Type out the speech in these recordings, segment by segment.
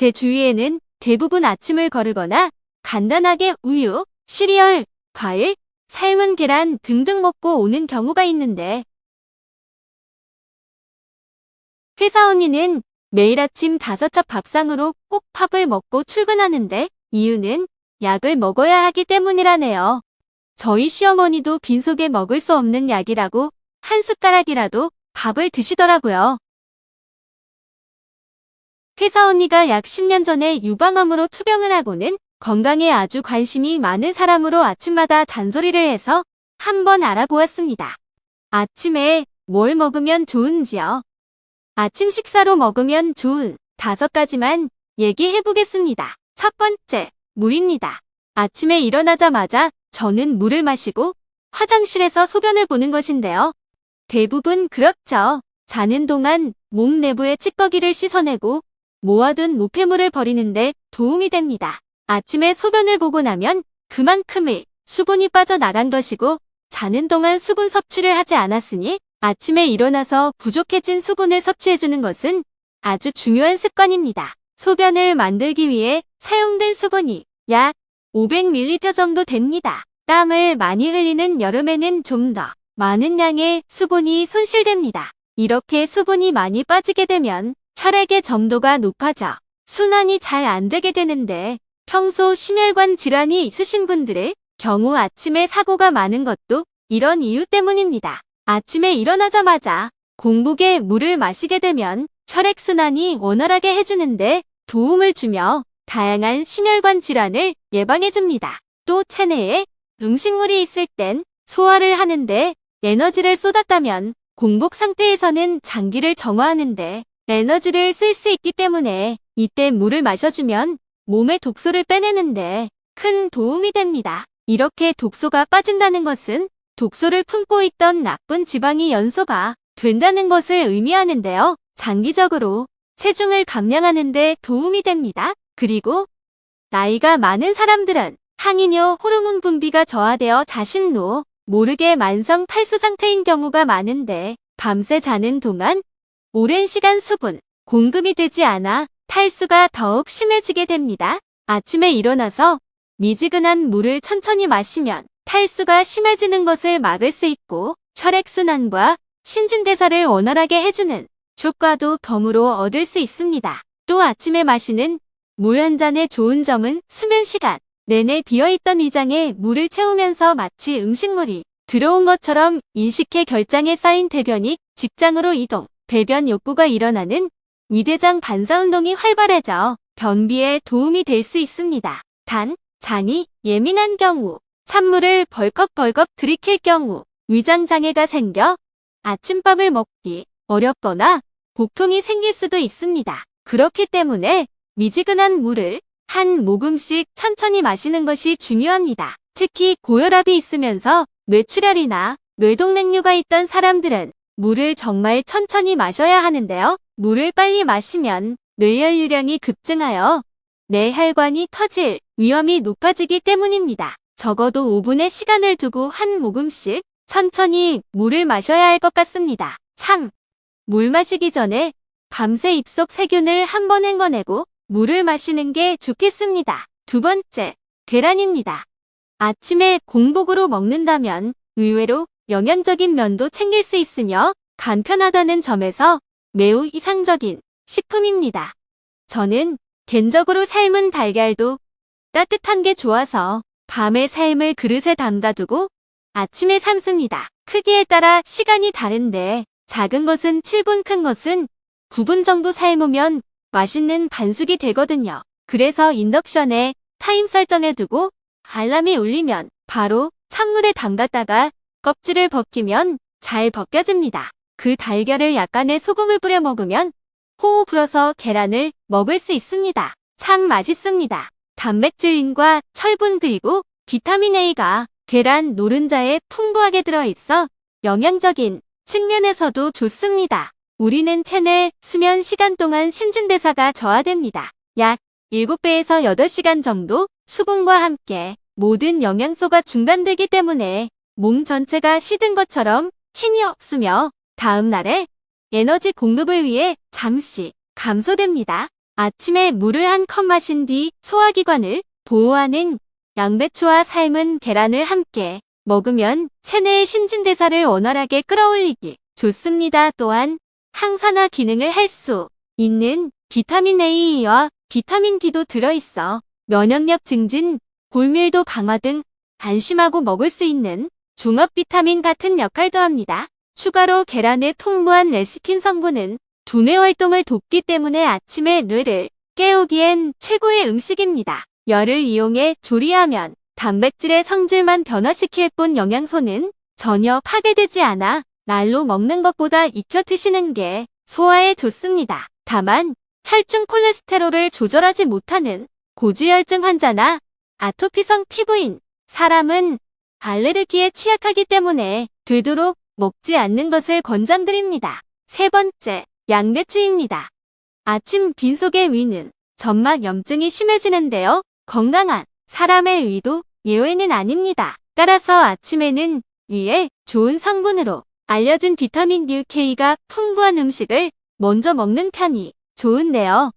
제 주위에는 대부분 아침을 거르거나 간단하게 우유, 시리얼, 과일, 삶은 계란 등등 먹고 오는 경우가 있는데 회사 언니는 매일 아침 5첩 밥상으로 꼭 팝을 먹고 출근하는데 이유는 약을 먹어야 하기 때문이라네요. 저희 시어머니도 빈속에 먹을 수 없는 약이라고 한 숟가락이라도 밥을 드시더라고요. 회사 언니가 약 10년 전에 유방암으로 투병을 하고는 건강에 아주 관심이 많은 사람으로 아침마다 잔소리를 해서 한번 알아보았습니다. 아침에 뭘 먹으면 좋은지요? 아침 식사로 먹으면 좋은 5가지만 얘기해 보겠습니다. 첫 번째, 물입니다. 아침에 일어나자마자 저는 물을 마시고 화장실에서 소변을 보는 것인데요. 대부분 그렇죠. 자는 동안 몸 내부의 찌꺼기를 씻어내고 모아둔 노폐물을 버리는데 도움이 됩니다. 아침에 소변을 보고 나면 그만큼의 수분이 빠져나간 것이고 자는 동안 수분 섭취를 하지 않았으니 아침에 일어나서 부족해진 수분을 섭취해주는 것은 아주 중요한 습관입니다. 소변을 만들기 위해 사용된 수분이 약 500ml 정도 됩니다. 땀을 많이 흘리는 여름에는 좀 더 많은 양의 수분이 손실됩니다. 이렇게 수분이 많이 빠지게 되면 혈액의 점도가 높아져 순환이 잘 안 되게 되는데 평소 심혈관 질환이 있으신 분들의 경우 아침에 사고가 많은 것도 이런 이유 때문입니다. 아침에 일어나자마자 공복에 물을 마시게 되면 혈액순환이 원활하게 해주는데 도움을 주며 다양한 심혈관 질환을 예방해줍니다. 또 체내에 음식물이 있을 땐 소화를 하는데 에너지를 쏟았다면 공복 상태에서는 장기를 정화하는데 에너지를 쓸 수 있기 때문에 이때 물을 마셔주면 몸의 독소를 빼내는데 큰 도움이 됩니다. 이렇게 독소가 빠진다는 것은 독소를 품고 있던 나쁜 지방이 연소가 된다는 것을 의미하는데요. 장기적으로 체중을 감량하는 데 도움이 됩니다. 그리고 나이가 많은 사람들은 항이뇨 호르몬 분비가 저하되어 자신도 모르게 만성 탈수 상태인 경우가 많은데 밤새 자는 동안 오랜 시간 수분 공급이 되지 않아 탈수가 더욱 심해지게 됩니다. 아침에 일어나서 미지근한 물을 천천히 마시면 탈수가 심해지는 것을 막을 수 있고 혈액순환과 신진대사를 원활하게 해주는 효과도 덤으로 얻을 수 있습니다. 또 아침에 마시는 물 한 잔의 좋은 점은 수면 시간 내내 비어있던 위장에 물을 채우면서 마치 음식물이 들어온 것처럼 인식해 결장에 쌓인 대변이 직장으로 이동, 배변 욕구가 일어나는 위대장 반사운동이 활발해져 변비에 도움이 될 수 있습니다. 단, 장이 예민한 경우, 찬물을 벌컥벌컥 들이킬 경우 위장 장애가 생겨 아침밥을 먹기 어렵거나 복통이 생길 수도 있습니다. 그렇기 때문에 미지근한 물을 한 모금씩 천천히 마시는 것이 중요합니다. 특히 고혈압이 있으면서 뇌출혈이나 뇌동맥류가 있던 사람들은 물을 정말 천천히 마셔야 하는데요. 물을 빨리 마시면 뇌혈류량이 급증하여 뇌혈관이 터질 위험이 높아지기 때문입니다. 적어도 5분의 시간을 두고 한 모금씩 천천히 물을 마셔야 할 것 같습니다. 참! 물 마시기 전에 밤새 입속 세균을 한번 헹궈내고 물을 마시는 게 좋겠습니다. 두 번째, 계란입니다. 아침에 공복으로 먹는다면 의외로 영양적인 면도 챙길 수 있으며 간편하다는 점에서 매우 이상적인 식품입니다. 저는 개인적으로 삶은 달걀도 따뜻한 게 좋아서 밤에 삶을 그릇에 담가두고 아침에 삶습니다. 크기에 따라 시간이 다른데 작은 것은 7분, 큰 것은 9분 정도 삶으면 맛있는 반숙이 되거든요. 그래서 인덕션에 타임 설정해두고 알람이 울리면 바로 찬물에 담갔다가 껍질을 벗기면 잘 벗겨집니다. 그 달걀을 약간의 소금을 뿌려 먹으면 호호 불어서 계란을 먹을 수 있습니다. 참 맛있습니다. 단백질과 철분 그리고 비타민 A가 계란 노른자에 풍부하게 들어있어 영양적인 측면에서도 좋습니다. 우리는 체내 수면 시간 동안 신진대사가 저하됩니다. 약 7배에서 8시간 정도 수분과 함께 모든 영양소가 중단되기 때문에 몸 전체가 시든 것처럼 힘이 없으며 다음 날에 에너지 공급을 위해 잠시 감소됩니다. 아침에 물을 한 컵 마신 뒤 소화기관을 보호하는 양배추와 삶은 계란을 함께 먹으면 체내의 신진대사를 원활하게 끌어올리기 좋습니다. 또한 항산화 기능을 할 수 있는 비타민 A와 비타민 D도 들어있어 면역력 증진, 골밀도 강화 등 안심하고 먹을 수 있는 종합 비타민 같은 역할도 합니다. 추가로 계란의 풍부한 레시킨 성분은 두뇌 활동을 돕기 때문에 아침에 뇌를 깨우기엔 최고의 음식입니다. 열을 이용해 조리하면 단백질의 성질만 변화시킬 뿐 영양소는 전혀 파괴되지 않아 날로 먹는 것보다 익혀 드시는 게 소화에 좋습니다. 다만 혈중 콜레스테롤을 조절하지 못하는 고지혈증 환자나 아토피성 피부인 사람은 알레르기에 취약하기 때문에 되도록 먹지 않는 것을 권장드립니다. 세 번째, 양배추입니다. 아침 빈속의 위는 점막 염증이 심해지는데요. 건강한 사람의 위도 예외는 아닙니다. 따라서 아침에는 위에 좋은 성분으로 알려진 비타민 UK가 풍부한 음식을 먼저 먹는 편이 좋은데요.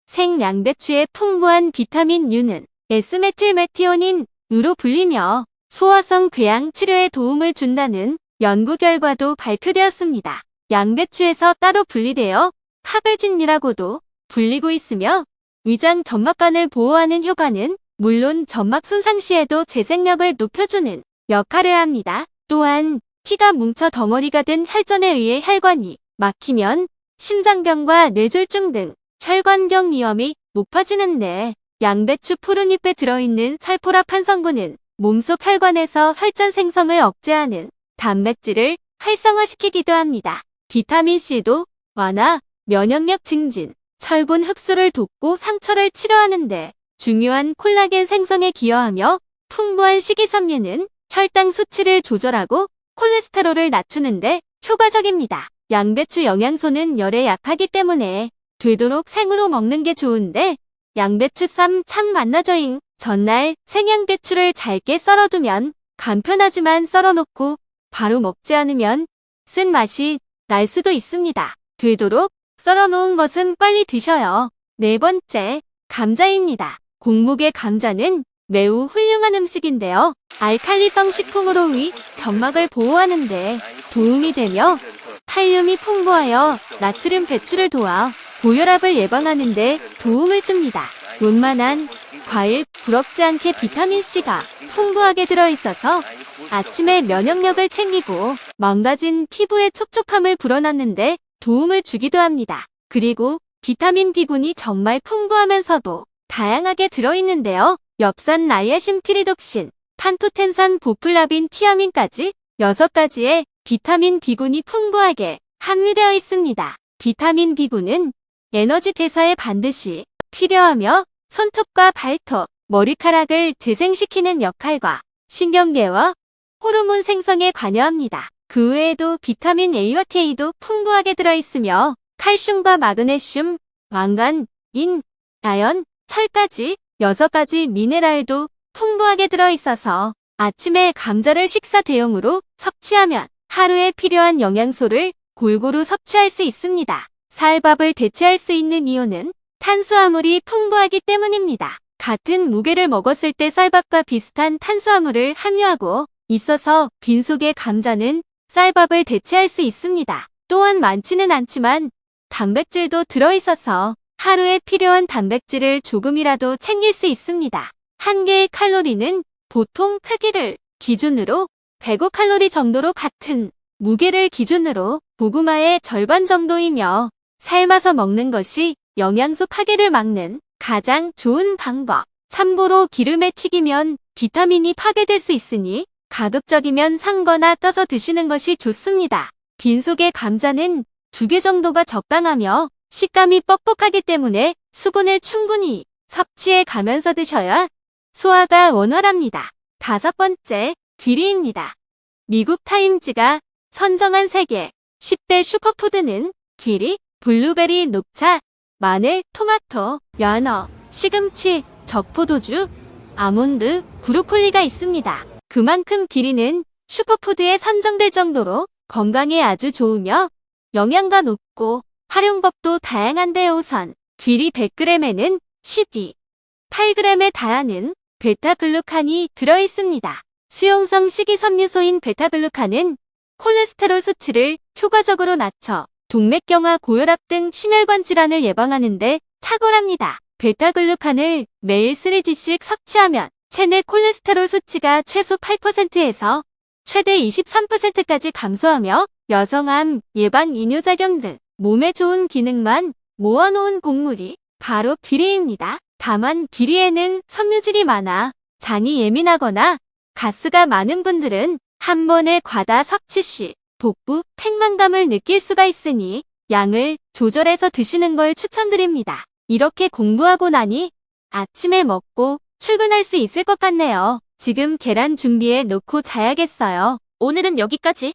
생양배추의 풍부한 비타민 U는 S메틸메티오닌으로 불리며 소화성 궤양 치료에 도움을 준다는 연구 결과도 발표되었습니다. 양배추에서 따로 분리되어 카베진유라고도 불리고 있으며 위장 점막관을 보호하는 효과는 물론 점막 손상 시에도 재생력을 높여주는 역할을 합니다. 또한 피가 뭉쳐 덩어리가 된 혈전에 의해 혈관이 막히면 심장병과 뇌졸중 등 혈관병 위험이 높아지는데 양배추 푸른잎에 들어있는 살포라판 성분은 몸속 혈관에서 혈전 생성을 억제하는 단백질을 활성화시키기도 합니다. 비타민C도 완화, 면역력 증진, 철분 흡수를 돕고 상처를 치료하는데 중요한 콜라겐 생성에 기여하며 풍부한 식이섬유는 혈당 수치를 조절하고 콜레스테롤을 낮추는데 효과적입니다. 양배추 영양소는 열에 약하기 때문에 되도록 생으로 먹는 게 좋은데 양배추 쌈 참 맛나죠잉. 전날 생양배추를 잘게 썰어두면 간편하지만 썰어놓고 바로 먹지 않으면 쓴맛이 날 수도 있습니다. 되도록 썰어놓은 것은 빨리 드셔요. 네 번째, 감자입니다. 곡목의 감자는 매우 훌륭한 음식인데요. 알칼리성 식품으로 위, 점막을 보호하는데 도움이 되며 칼륨이 풍부하여 나트륨 배출을 도와 고혈압을 예방하는데 도움을 줍니다. 원만한 과일, 부럽지 않게 비타민C가 풍부하게 들어있어서 아침에 면역력을 챙기고 망가진 피부의 촉촉함을 불어넣는데 도움을 주기도 합니다. 그리고 비타민 B군이 정말 풍부하면서도 다양하게 들어있는데요. 엽산 나이아신 피리독신, 판토텐산 보플라빈 티아민까지 6가지의 비타민 B군이 풍부하게 함유되어 있습니다. 비타민 B군은 에너지 대사에 반드시 필요하며 손톱과 발톱, 머리카락을 재생시키는 역할과 신경계와 호르몬 생성에 관여합니다. 그 외에도 비타민 A와 K도 풍부하게 들어있으며 칼슘과 마그네슘, 망간, 인, 아연, 철까지 6가지 미네랄도 풍부하게 들어있어서 아침에 감자를 식사 대용으로 섭취하면 하루에 필요한 영양소를 골고루 섭취할 수 있습니다. 쌀밥을 대체할 수 있는 이유는 탄수화물이 풍부하기 때문입니다. 같은 무게를 먹었을 때 쌀밥과 비슷한 탄수화물을 함유하고 있어서 빈속의 감자는 쌀밥을 대체할 수 있습니다. 또한 많지는 않지만 단백질도 들어있어서 하루에 필요한 단백질을 조금이라도 챙길 수 있습니다. 한 개의 칼로리는 보통 크기를 기준으로 105칼로리 정도로 같은 무게를 기준으로 고구마의 절반 정도이며 삶아서 먹는 것이 영양소 파괴를 막는 가장 좋은 방법. 참고로 기름에 튀기면 비타민이 파괴될 수 있으니 가급적이면 삶거나 떠서 드시는 것이 좋습니다. 빈속의 감자는 2개 정도가 적당하며 식감이 뻑뻑하기 때문에 수분을 충분히 섭취해 가면서 드셔야 소화가 원활합니다. 5번째, 귀리입니다. 미국 타임즈가 선정한 세계 10대 슈퍼푸드는 귀리, 블루베리, 녹차, 마늘, 토마토, 연어, 시금치, 적포도주, 아몬드, 브로콜리가 있습니다. 그만큼 귀리는 슈퍼푸드에 선정될 정도로 건강에 아주 좋으며 영양가 높고 활용법도 다양한데 우선 귀리 100g에는 12.8g에 달하는 베타글루칸이 들어있습니다. 수용성 식이섬유소인 베타글루칸은 콜레스테롤 수치를 효과적으로 낮춰 동맥경화 고혈압 등 심혈관 질환을 예방하는 데 탁월합니다. 베타글루칸을 매일 3g씩 섭취하면 체내 콜레스테롤 수치가 최소 8%에서 최대 23%까지 감소하며 여성암 예방 이뇨작용 등 몸에 좋은 기능만 모아놓은 곡물이 바로 귀리입니다. 다만 귀리에는 섬유질이 많아 장이 예민하거나 가스가 많은 분들은 한 번에 과다 섭취 시 복부 팽만감을 느낄 수가 있으니 양을 조절해서 드시는 걸 추천드립니다. 이렇게 공부하고 나니 아침에 먹고 출근할 수 있을 것 같네요. 지금 계란 준비해 놓고 자야겠어요. 오늘은 여기까지.